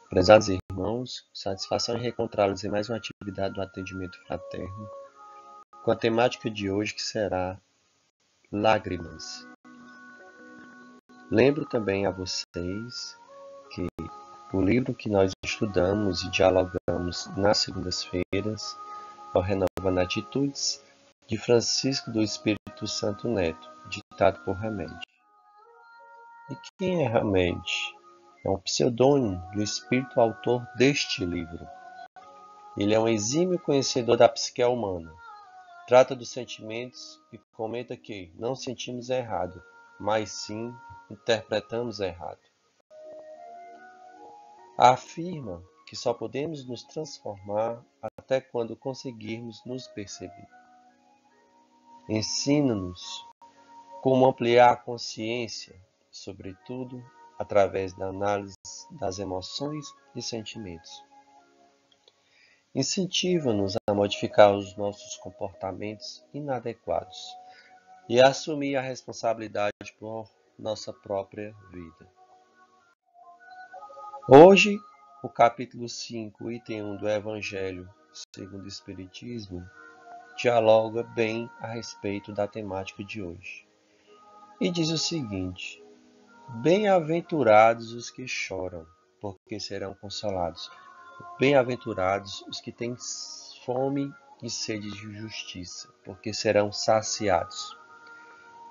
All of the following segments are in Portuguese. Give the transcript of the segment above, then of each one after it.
Prezados irmãos, satisfação em reencontrá-los em mais uma atividade do atendimento fraterno, com a temática de hoje que será lágrimas. Lembro também a vocês que o livro que nós estudamos e dialogamos nas segundas-feiras é o Renovando Atitudes, de Francisco do Espírito Santo Neto, ditado por Hamed. E quem é Hamed? É um pseudônimo do espírito autor deste livro. Ele é um exímio conhecedor da psique humana. Trata dos sentimentos e comenta que não sentimos errado, mas sim interpretamos errado. Afirma que só podemos nos transformar até quando conseguirmos nos perceber. Ensina-nos como ampliar a consciência, sobretudo através da análise das emoções e sentimentos. Incentiva-nos a modificar os nossos comportamentos inadequados e a assumir a responsabilidade por nossa própria vida. Hoje, o capítulo 5, item 1 do Evangelho segundo o Espiritismo, dialoga bem a respeito da temática de hoje. E diz o seguinte: bem-aventurados os que choram, porque serão consolados. Bem-aventurados os que têm fome e sede de justiça, porque serão saciados.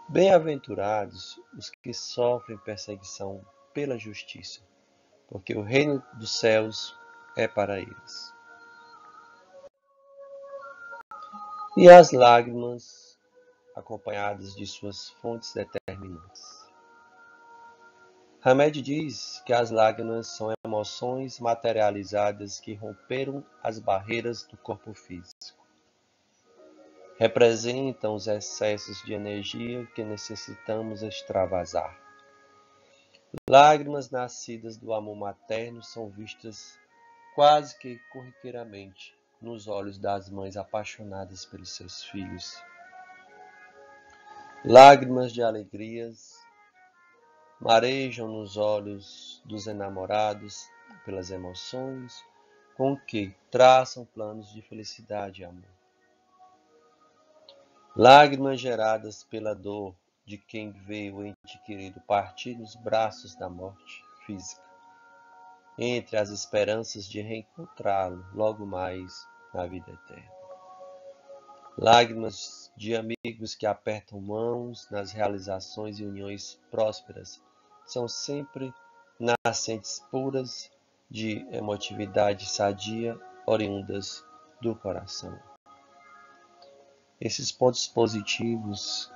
Bem-aventurados os que sofrem perseguição pela justiça, porque o reino dos céus é para eles. E as lágrimas, acompanhadas de suas fontes determinantes. Hamed diz que as lágrimas são emoções materializadas que romperam as barreiras do corpo físico. Representam os excessos de energia que necessitamos extravasar. Lágrimas nascidas do amor materno são vistas quase que corriqueiramente nos olhos das mães apaixonadas pelos seus filhos. Lágrimas de alegrias marejam nos olhos dos enamorados pelas emoções com que traçam planos de felicidade e amor. Lágrimas geradas pela dor de quem vê o ente querido partir nos braços da morte física, entre as esperanças de reencontrá-lo logo mais na vida eterna. Lágrimas de amigos que apertam mãos nas realizações e uniões prósperas são sempre nascentes puras de emotividade sadia, oriundas do coração. Esses pontos positivos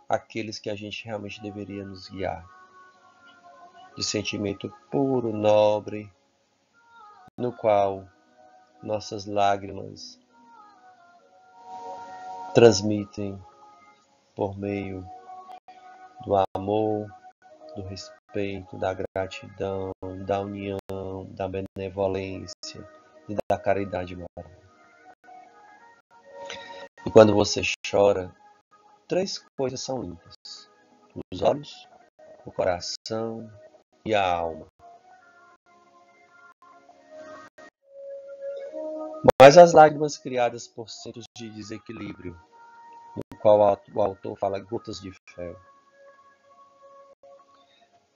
aqueles que a gente realmente deveria nos guiar, de sentimento puro, nobre, no qual nossas lágrimas transmitem por meio do amor, do respeito, da gratidão, da união, da benevolência e da caridade moral. E quando você chora, 3 coisas são limpas: os olhos, o coração e a alma. Mas as lágrimas criadas por centros de desequilíbrio, no qual o autor fala gotas de fel,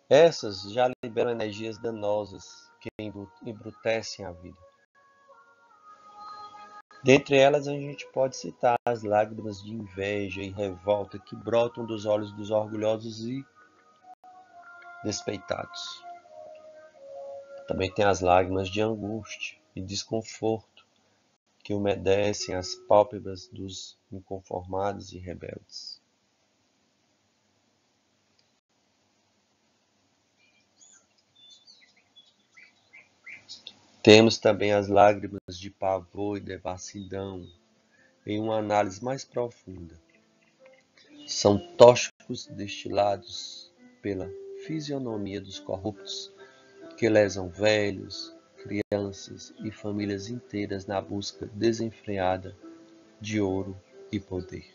essas já liberam energias danosas que embrutecem a vida. Dentre elas, a gente pode citar as lágrimas de inveja e revolta que brotam dos olhos dos orgulhosos e despeitados. Também tem as lágrimas de angústia e desconforto que umedecem as pálpebras dos inconformados e rebeldes. Temos também as lágrimas de pavor e devassidão, em uma análise mais profunda. São tóxicos destilados pela fisionomia dos corruptos, que lesam velhos, crianças e famílias inteiras na busca desenfreada de ouro e poder.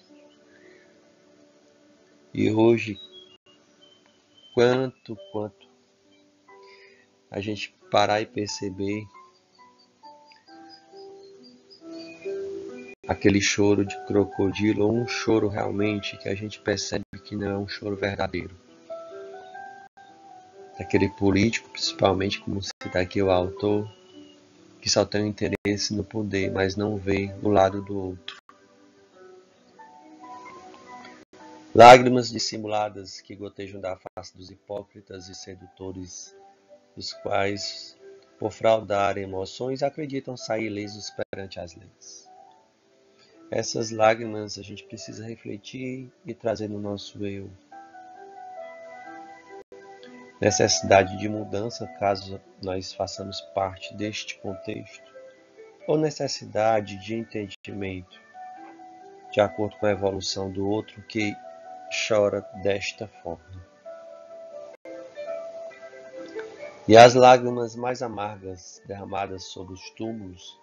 E hoje, quanto a gente parar e perceber aquele choro de crocodilo, ou um choro realmente que a gente percebe que não é um choro verdadeiro. Aquele político, principalmente, como cita aqui o autor, que só tem interesse no poder, mas não vê o lado do outro. Lágrimas dissimuladas que gotejam da face dos hipócritas e sedutores, dos quais, por fraudarem emoções, acreditam sair ilesos perante as leis. Essas lágrimas a gente precisa refletir e trazer no nosso eu. Necessidade de mudança, caso nós façamos parte deste contexto, ou necessidade de entendimento, de acordo com a evolução do outro que chora desta forma. E as lágrimas mais amargas derramadas sobre os túmulos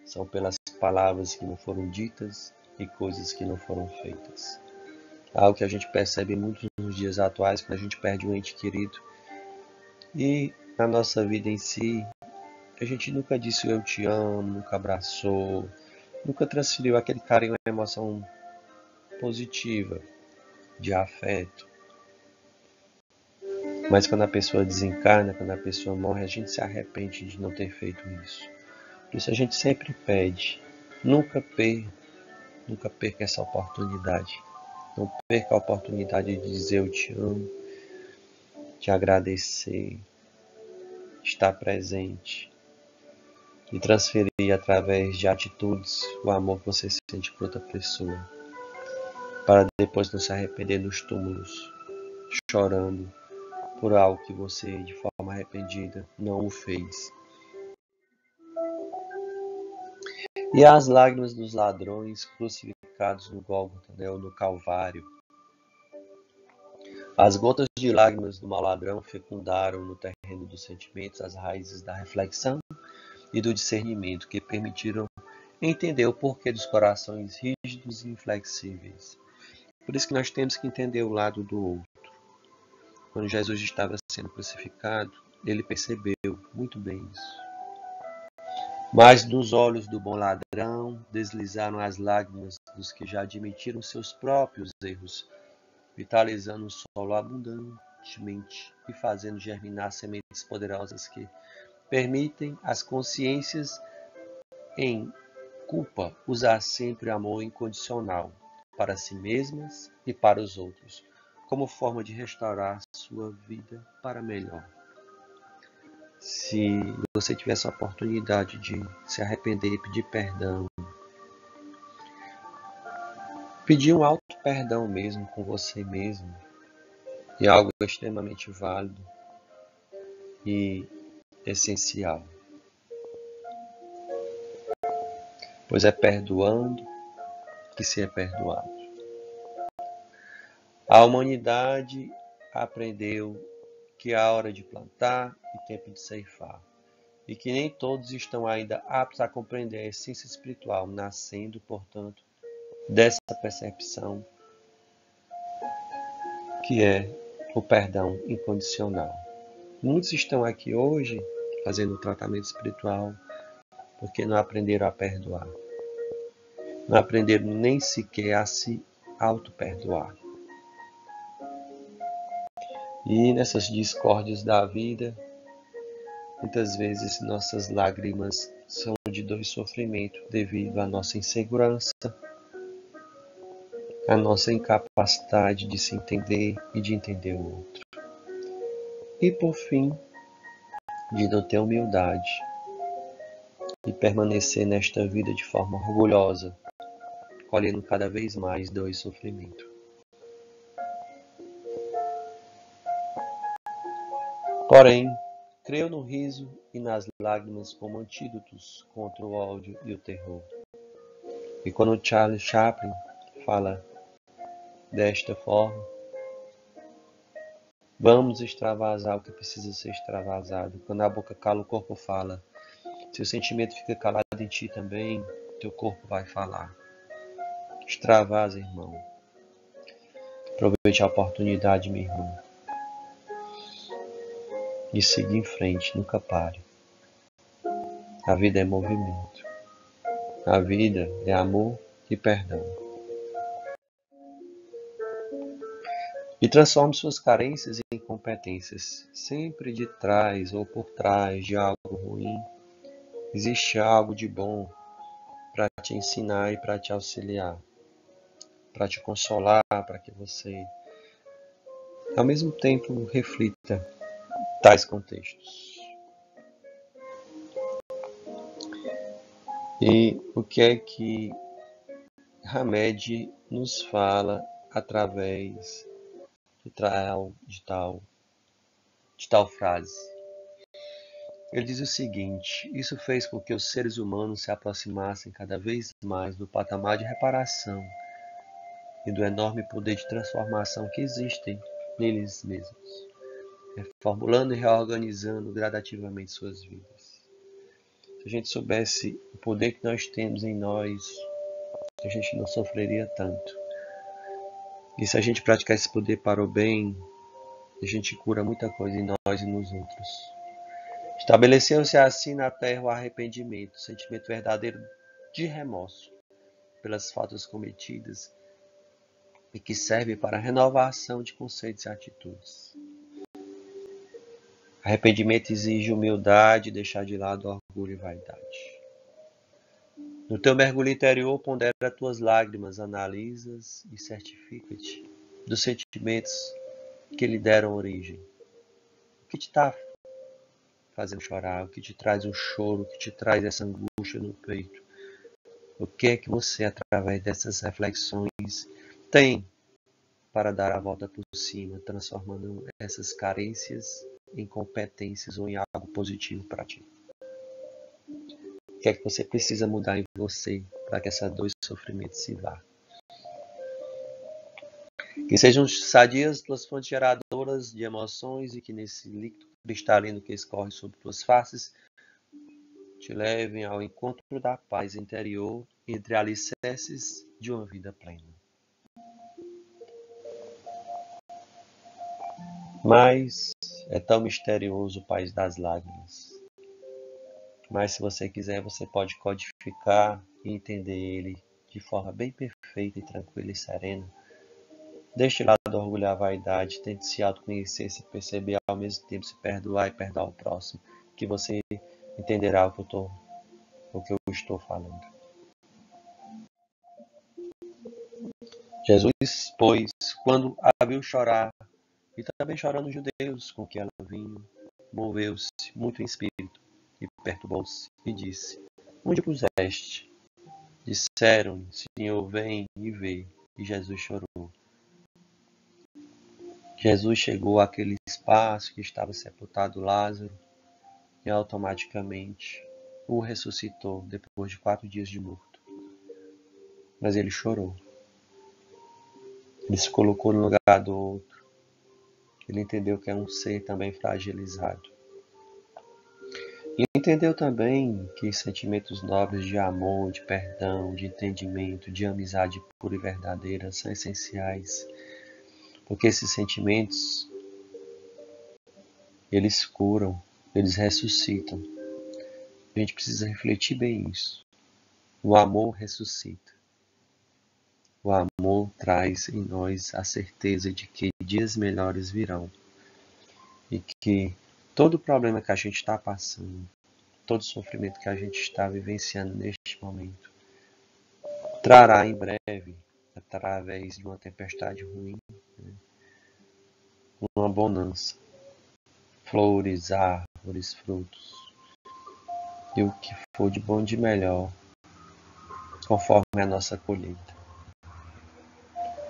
são pelas palavras que não foram ditas e coisas que não foram feitas. Algo que a gente percebe muito nos dias atuais, quando a gente perde um ente querido. E na nossa vida em si, a gente nunca disse eu te amo, nunca abraçou, nunca transferiu aquele carinho, uma emoção positiva, de afeto. Mas quando a pessoa desencarna, quando a pessoa morre, a gente se arrepende de não ter feito isso. Por isso a gente sempre pede, nunca perca essa oportunidade. Não perca a oportunidade de dizer eu te amo, de agradecer, estar presente e transferir através de atitudes o amor que você sente por outra pessoa, para depois não se arrepender nos túmulos, chorando por algo que você, de forma arrependida, não o fez. E as lágrimas dos ladrões crucificados no Gólgota, ou no Calvário. As gotas de lágrimas do mau ladrão fecundaram no terreno dos sentimentos as raízes da reflexão e do discernimento que permitiram entender o porquê dos corações rígidos e inflexíveis. Por isso que nós temos que entender o lado do outro. Quando Jesus estava sendo crucificado, ele percebeu muito bem isso. Mas dos olhos do bom ladrão deslizaram as lágrimas dos que já admitiram seus próprios erros, vitalizando o solo abundantemente e fazendo germinar sementes poderosas que permitem às consciências em culpa usar sempre amor incondicional para si mesmas e para os outros, como forma de restaurar sua vida para melhor. Se você tiver essa oportunidade de se arrepender e pedir perdão, pedir um auto perdão mesmo com você mesmo, é algo extremamente válido e essencial. Pois é perdoando que se é perdoado. A humanidade aprendeu que há hora de plantar e tempo de ceifar, e que nem todos estão ainda aptos a compreender a essência espiritual, nascendo, portanto, dessa percepção que é o perdão incondicional. Muitos estão aqui hoje fazendo o tratamento espiritual porque não aprenderam a perdoar. Não aprenderam nem sequer a se auto-perdoar. E nessas discórdias da vida, muitas vezes nossas lágrimas são de dor e sofrimento devido à nossa insegurança, à nossa incapacidade de se entender e de entender o outro. E por fim, de não ter humildade e permanecer nesta vida de forma orgulhosa, colhendo cada vez mais dor e sofrimento. Porém, creio no riso e nas lágrimas como antídotos contra o ódio e o terror. E quando Charles Chaplin fala desta forma, vamos extravasar o que precisa ser extravasado. Quando a boca cala, o corpo fala. Se o sentimento fica calado em ti também, teu corpo vai falar. Extravasa, irmão. Aproveite a oportunidade, meu irmão. e seguir em frente, nunca pare. A vida é movimento. A vida é amor e perdão. E transforme suas carências em competências. Sempre de trás ou por trás de algo ruim, existe algo de bom para te ensinar e para te auxiliar, para te consolar, para que você, ao mesmo tempo, reflita tais contextos. E o que é que Hamed nos fala através de tal frase? Ele diz o seguinte: isso fez com que os seres humanos se aproximassem cada vez mais do patamar de reparação e do enorme poder de transformação que existem neles mesmos, reformulando e reorganizando gradativamente suas vidas. Se a gente soubesse o poder que nós temos em nós, a gente não sofreria tanto. E se a gente praticar esse poder para o bem, a gente cura muita coisa em nós e nos outros. Estabeleceu-se assim na terra o arrependimento, o sentimento verdadeiro de remorso pelas faltas cometidas e que serve para a renovação de conceitos e atitudes. Arrependimento exige humildade e deixar de lado orgulho e vaidade. No teu mergulho interior, pondera tuas lágrimas, analisa-as e certifica-te dos sentimentos que lhe deram origem. O que te está fazendo chorar? O que te traz um choro? O que te traz essa angústia no peito? O que é que você, através dessas reflexões, tem para dar a volta por cima, transformando essas carências em competências ou em algo positivo para ti? O que é que você precisa mudar em você para que essa dor e sofrimento se vá? Que sejam sadias tuas fontes geradoras de emoções e que nesse líquido cristalino que escorre sobre tuas faces te levem ao encontro da paz interior entre alicerces de uma vida plena. Mas é tão misterioso o país das lágrimas. Mas se você quiser, você pode codificar e entender ele de forma bem perfeita e tranquila e serena. Deixe de lado o orgulho e a vaidade, tente se autoconhecer, se perceber, ao mesmo tempo se perdoar e perdoar o próximo, que você entenderá o que eu estou falando. Jesus, pois, quando a viu chorar, e também chorando os judeus com que ela vinha, moveu-se muito em espírito e perturbou-se e disse: onde puseste? Disseram-lhe: Senhor, vem e vê. E Jesus chorou. Jesus chegou àquele espaço que estava sepultado Lázaro e automaticamente o ressuscitou depois de 4 dias de morto. Mas ele chorou. Ele se colocou no lugar do outro. Ele entendeu que é um ser também fragilizado. E entendeu também que sentimentos nobres de amor, de perdão, de entendimento, de amizade pura e verdadeira são essenciais. Porque esses sentimentos, eles curam, eles ressuscitam. A gente precisa refletir bem isso. O amor ressuscita. O amor traz em nós a certeza de que dias melhores virão. E que todo problema que a gente está passando, todo sofrimento que a gente está vivenciando neste momento, trará em breve, através de uma tempestade ruim, uma bonança. Flores, árvores, frutos. E o que for de bom e de melhor, conforme a nossa colheita.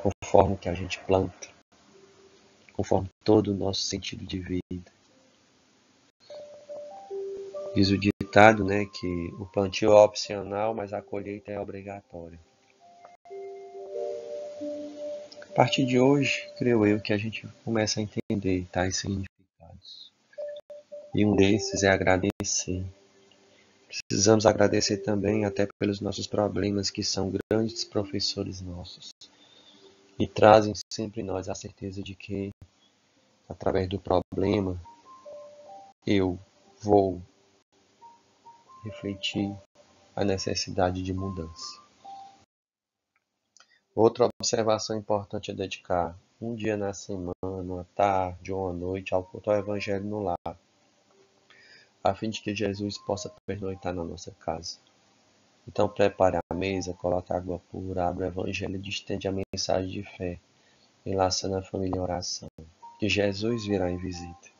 Conforme o que a gente planta. Conforme todo o nosso sentido de vida. Diz o ditado, que o plantio é opcional, mas a colheita é obrigatória. A partir de hoje, creio eu que a gente começa a entender tais significados. E um desses é agradecer. Precisamos agradecer também até pelos nossos problemas, que são grandes professores nossos. E trazem sempre em nós a certeza de que, através do problema, eu vou refletir a necessidade de mudança. Outra observação importante é dedicar um dia na semana, uma tarde ou uma noite ao culto ao Evangelho no lar, a fim de que Jesus possa pernoitar na nossa casa. Então prepare a mesa, coloque água pura, abra o Evangelho e distende a mensagem de fé, enlaçando a família em oração, que Jesus virá em visita.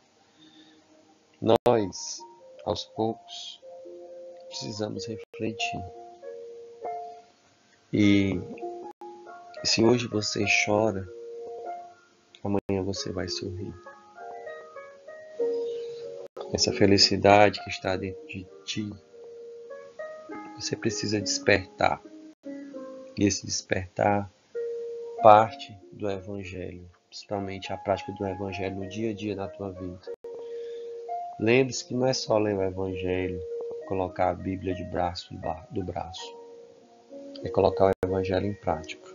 Nós, aos poucos, precisamos refletir. E se hoje você chora, amanhã você vai sorrir. Essa felicidade que está dentro de ti, você precisa despertar. E esse despertar parte do Evangelho, principalmente a prática do Evangelho no dia a dia da tua vida. Lembre-se que não é só ler o Evangelho, colocar a Bíblia do braço. É colocar o Evangelho em prática.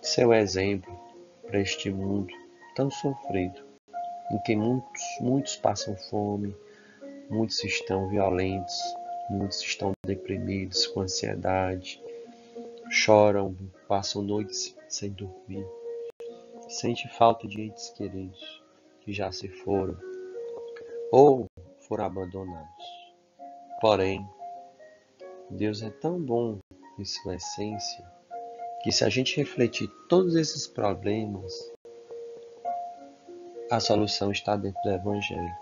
Ser o exemplo para este mundo tão sofrido, em que muitos passam fome, muitos estão violentos, muitos estão deprimidos, com ansiedade, choram, passam noites sem dormir, sente falta de entes queridos que já se foram ou foram abandonados. Porém, Deus é tão bom em sua essência que, se a gente refletir todos esses problemas, a solução está dentro do Evangelho,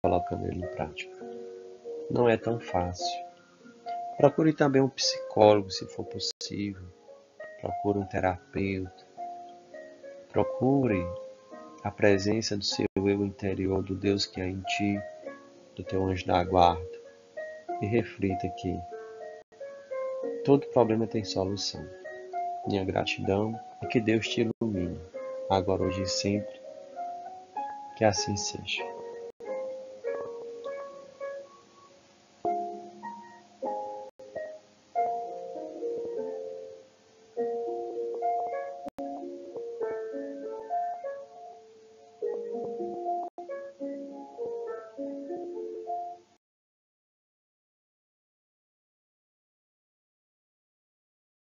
colocando ele em prática. Não é tão fácil. Procure também um psicólogo, se for possível. Procure um terapeuta. Procure a presença do seu eu interior, do Deus que há em ti, do teu anjo da guarda. E reflita que todo problema tem solução. Minha gratidão e que Deus te ilumine, agora, hoje e sempre. Que assim seja.